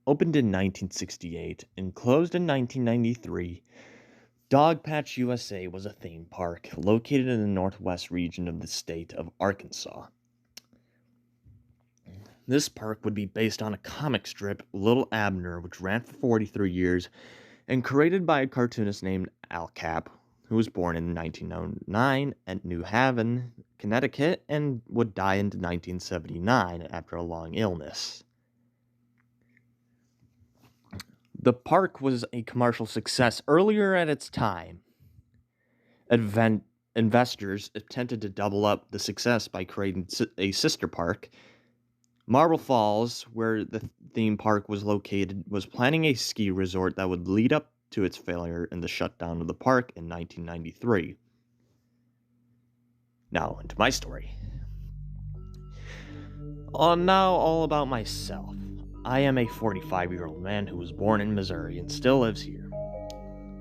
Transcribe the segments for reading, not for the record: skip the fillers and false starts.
Opened in 1968 and closed in 1993, Dogpatch, USA was a theme park located in the northwest region of the state of Arkansas. This park would be based on a comic strip, Little Abner, which ran for 43 years and created by a cartoonist named Al Cap, who was born in 1909 at New Haven, Connecticut, and would die in 1979 after a long illness. The park was a commercial success earlier at its time. Investors attempted to double up the success by creating a sister park. Marble Falls, where the theme park was located, was planning a ski resort that would lead up to its failure in the shutdown of the park in 1993. Now, into my story. Now, all about myself. I am a 45-year-old man who was born in Missouri and still lives here.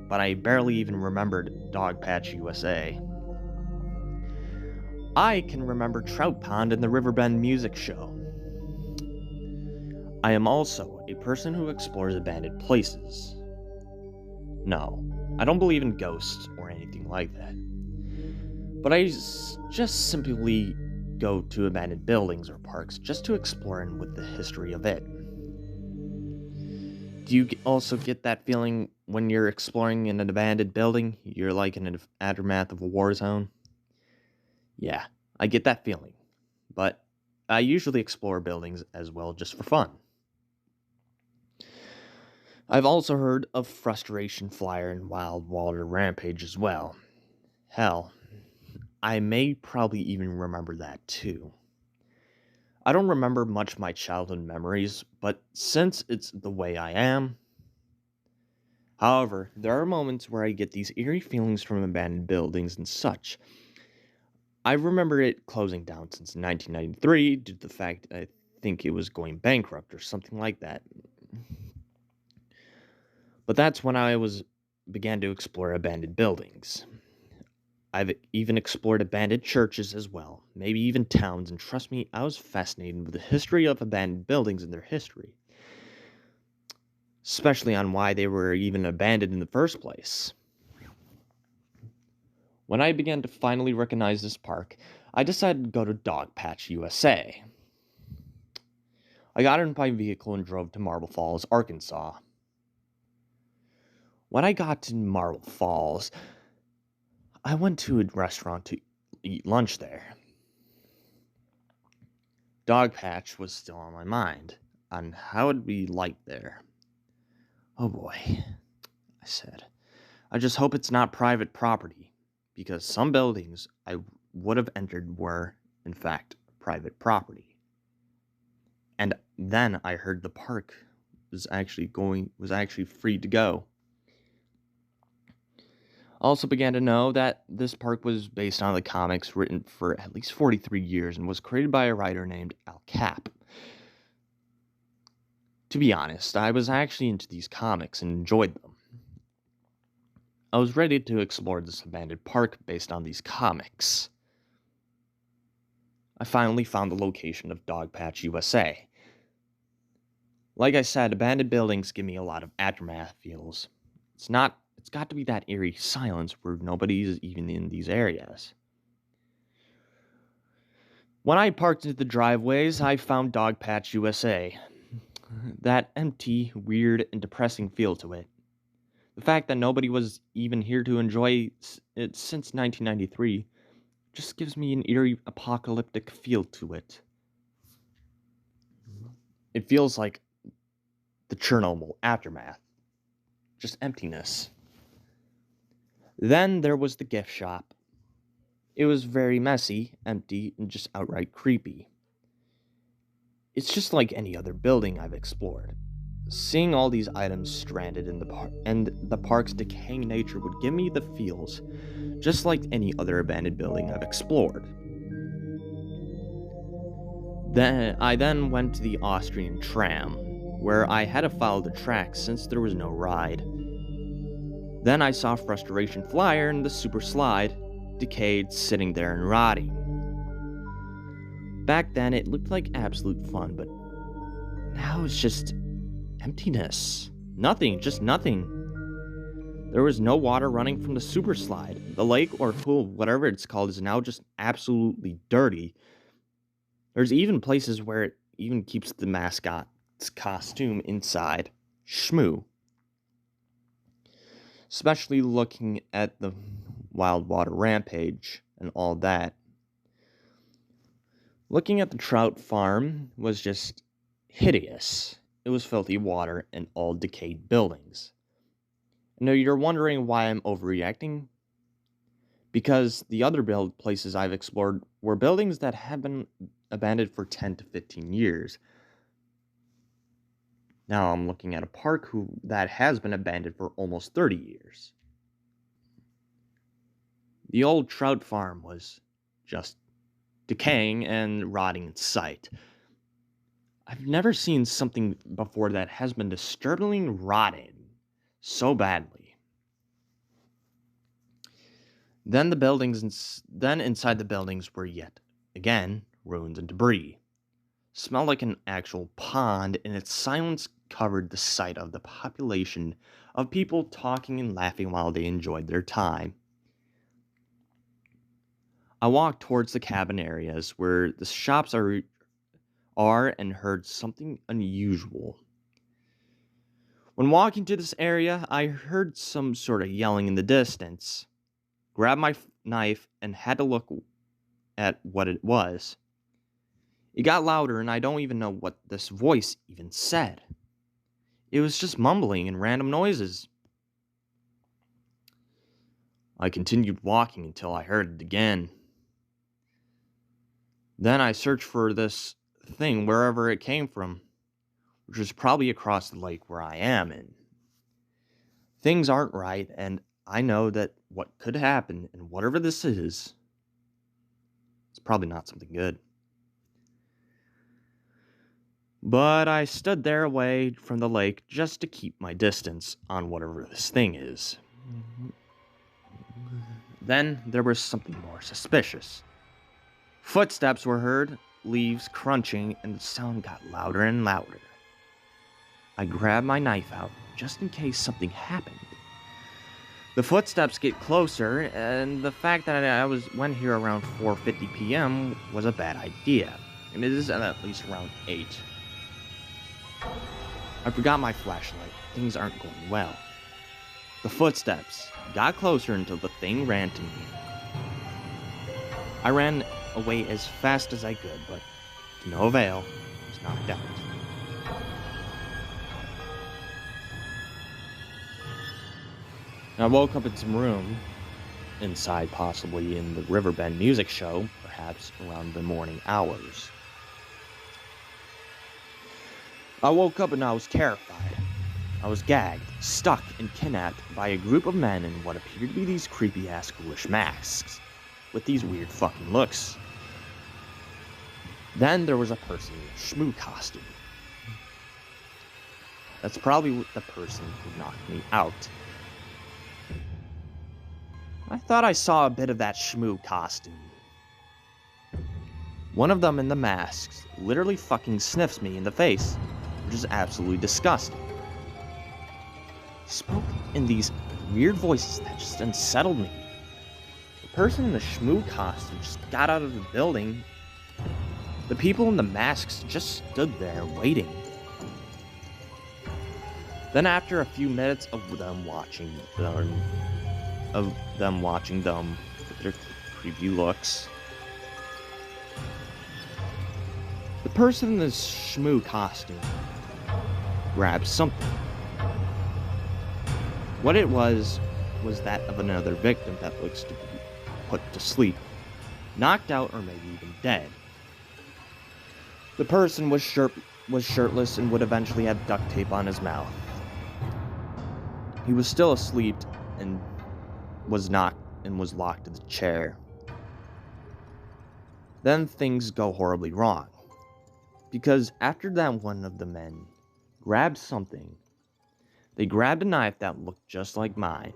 But I barely even remembered Dogpatch, USA. I can remember Trout Pond and the Riverbend Music Show. I am also a person who explores abandoned places. No, I don't believe in ghosts or anything like that. But I just simply go to abandoned buildings or parks just to explore and with the history of it. Do you also get that feeling when you're exploring in an abandoned building? You're like in an aftermath of a war zone? Yeah, I get that feeling. But I usually explore buildings as well just for fun. I've also heard of Frustration Flyer and Wild Water Rampage as well. Hell, I may probably even remember that too. I don't remember much of my childhood memories, but since it's the way I am. However, there are moments where I get these eerie feelings from abandoned buildings and such. I remember it closing down since 1993 due to the fact I think it was going bankrupt or something like that. But that's when I began to explore abandoned buildings. I've even explored abandoned churches as well, maybe even towns, and trust me, I was fascinated with the history of abandoned buildings and their history. Especially on why they were even abandoned in the first place. When I began to finally recognize this park, I decided to go to Dogpatch, USA. I got in my vehicle and drove to Marble Falls, Arkansas. When I got to Marble Falls, I went to a restaurant to eat lunch there. Dogpatch was still on my mind, on how it'd be like there. Oh boy, I said. I just hope it's not private property, because some buildings I would have entered were, in fact, private property. And then I heard the park was actually free to go. I also began to know that this park was based on the comics written for at least 43 years and was created by a writer named Al Cap. To be honest, I was actually into these comics and enjoyed them. I was ready to explore this abandoned park based on these comics. I finally found the location of Dogpatch, USA. Like I said, abandoned buildings give me a lot of aftermath feels. It's got to be that eerie silence where nobody's even in these areas. When I parked into the driveways, I found Dogpatch, USA. That empty, weird, and depressing feel to it. The fact that nobody was even here to enjoy it since 1993 just gives me an eerie, apocalyptic feel to it. It feels like the Chernobyl aftermath. Just emptiness. Then there was the gift shop. It was very messy, empty, and just outright creepy. It's just like any other building I've explored. Seeing all these items stranded in the park and the park's decaying nature would give me the feels, just like any other abandoned building I've explored. I then went to the Austrian tram, where I had to follow the tracks since there was no ride. Then I saw Frustration Flyer and the Super Slide, decayed, sitting there and rotting. Back then it looked like absolute fun, but now it's just Emptiness. Nothing, just nothing. There was no water running from the super slide. The lake or pool, whatever it's called, is now just absolutely dirty. There's even places where it even keeps the mascot's costume inside. Shmoo. Especially looking at the wild water rampage and all that. Looking at the trout farm was just hideous. It was filthy water and all decayed buildings. Now you're wondering why I'm overreacting? Because the other places I've explored were buildings that have been abandoned for 10 to 15 years. Now I'm looking at a park that has been abandoned for almost 30 years. The old trout farm was just decaying and rotting in sight. I've never seen something before that has been disturbingly rotted so badly. Then inside the buildings were yet again ruins and debris. Smelled like an actual pond, and its silence covered the sight of the population of people talking and laughing while they enjoyed their time. I walked towards the cabin areas where the shops are and heard something unusual. When walking to this area, I heard some sort of yelling in the distance. Grabbed my knife and had to look at what it was. It got louder, and I don't even know what this voice even said. It was just mumbling and random noises. I continued walking until I heard it again. Then I searched for this thing wherever it came from, which was probably across the lake where I am in. Things aren't right, and I know that what could happen, and whatever this is, it's probably not something good. But I stood there away from the lake just to keep my distance on whatever this thing is. Then there was something more suspicious. Footsteps were heard, leaves crunching, and the sound got louder and louder. I grabbed my knife out just in case something happened. The footsteps get closer, and the fact that I went here around 4:50 p.m. was a bad idea. And it is at least around 8. I forgot my flashlight. Things aren't going well. The footsteps got closer until the thing ran to me. I ran away as fast as I could, but to no avail. I was knocked out. I woke up in some room, inside possibly in the Riverbend music show, perhaps around the morning hours. I woke up and I was terrified. I was gagged, stuck, and kidnapped by a group of men in what appeared to be these creepy-ass ghoulish masks, with these weird fucking looks. Then there was a person in a shmoo costume. That's probably the person who knocked me out. I thought I saw a bit of that shmoo costume. One of them in the masks literally fucking sniffs me in the face, which is absolutely disgusting. He spoke in these weird voices that just unsettled me. The person in the shmoo costume just got out of the building. The people in the masks just stood there waiting. Then after a few minutes of them watching them with their creepy looks, the person in this shmoo costume grabbed something. What it was that of another victim that looks to be put to sleep, knocked out, or maybe even dead. The person was shirtless and would eventually have duct tape on his mouth. He was still asleep and was locked in the chair. Then things go horribly wrong, because after that one of the men grabbed something, they grabbed a knife that looked just like mine.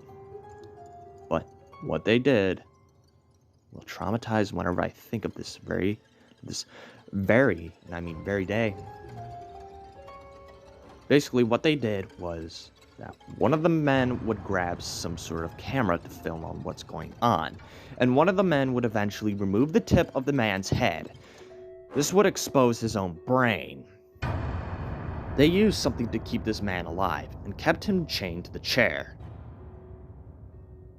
But what they did will traumatize whenever I think of this very day. Basically, what they did was that one of the men would grab some sort of camera to film on what's going on, and one of the men would eventually remove the tip of the man's head. This would expose his own brain. They used something to keep this man alive and kept him chained to the chair.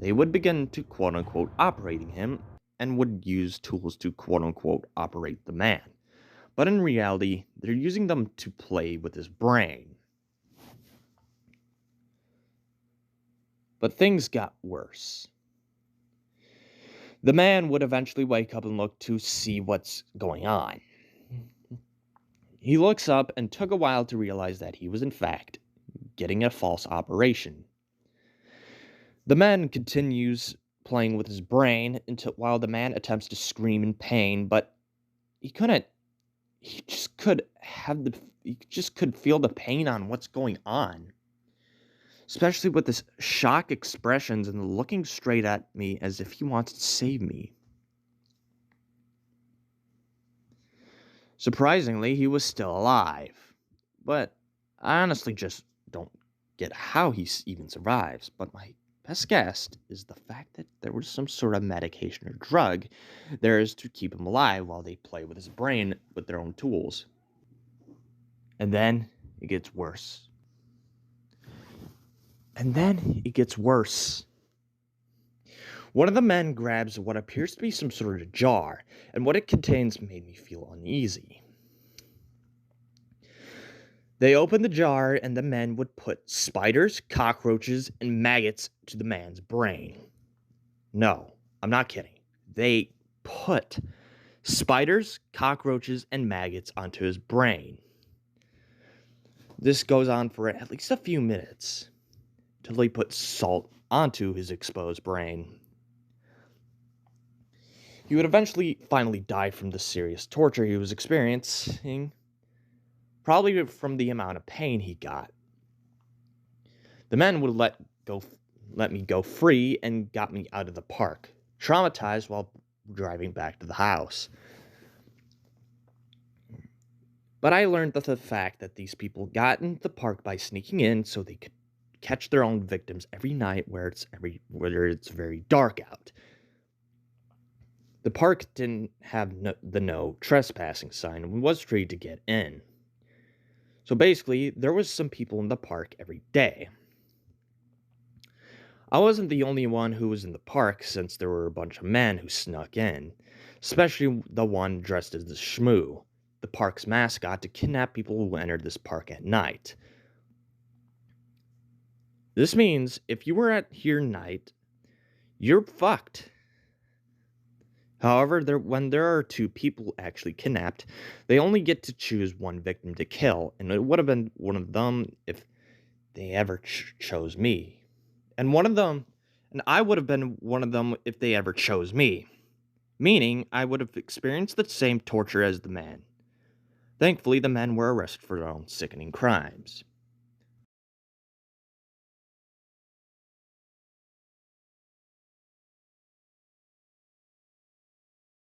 They would begin to quote-unquote operating him and would use tools to quote-unquote operate the man. But in reality, they're using them to play with his brain. But things got worse. The man would eventually wake up and look to see what's going on. He looks up and took a while to realize that he was in fact getting a false operation. The man continues playing with his brain while the man attempts to scream in pain, but he couldn't. He just could feel the pain on what's going on. Especially with his shock expressions and looking straight at me as if he wants to save me. Surprisingly, he was still alive. But I honestly just don't get how he even survives. But my best guess is the fact that there was some sort of medication or drug there is to keep him alive while they play with his brain with their own tools. And then it gets worse. One of the men grabs what appears to be some sort of jar, and what it contains made me feel uneasy. They opened the jar, and the men would put spiders, cockroaches, and maggots to the man's brain. No, I'm not kidding. They put spiders, cockroaches, and maggots onto his brain. This goes on for at least a few minutes, till they put salt onto his exposed brain. He would eventually finally die from the serious torture he was experiencing, probably from the amount of pain he got. The men would let me go free and got me out of the park, traumatized while driving back to the house. But I learned that the fact that these people got into the park by sneaking in so they could catch their own victims every night where it's very dark out. The park didn't have the no trespassing sign and was free to get in. So basically, there was some people in the park every day. I wasn't the only one who was in the park, since there were a bunch of men who snuck in, especially the one dressed as the Shmoo, the park's mascot, to kidnap people who entered this park at night. This means if you were at here night, you're fucked. However, when there are two people actually kidnapped, they only get to choose one victim to kill, and it would have been one of them if they ever chose me. And I would have been one of them if they ever chose me. Meaning, I would have experienced the same torture as the man. Thankfully, the men were arrested for their own sickening crimes.